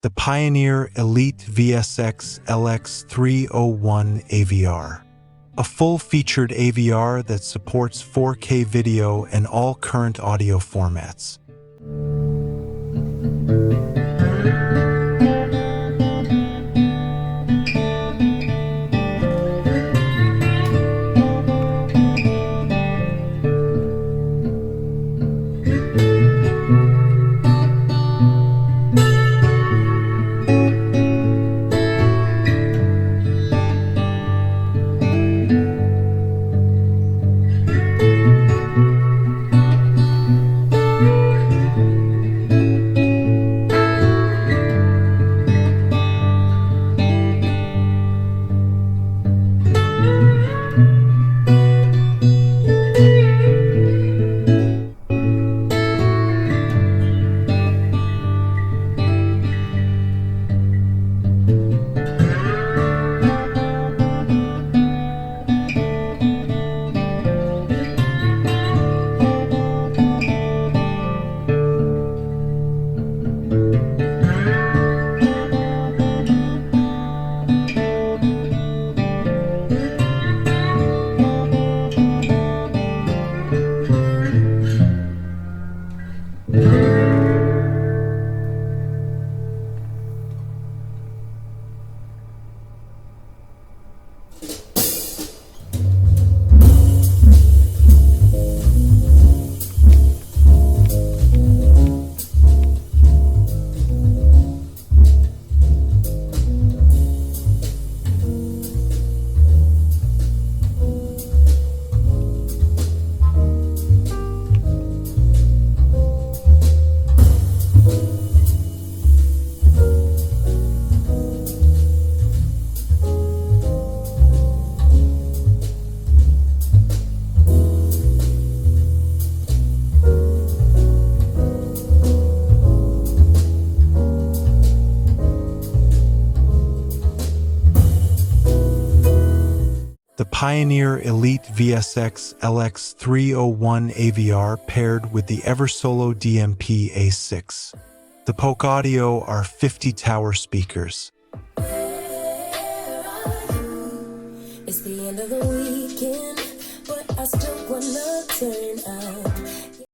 The Pioneer Elite VSX LX301 AVR. A full-featured AVR that supports 4K video and all current audio formats. The Pioneer Elite VSX LX301 AVR paired with the Eversolo DMP A6. The Polk Audio are 50 tower speakers,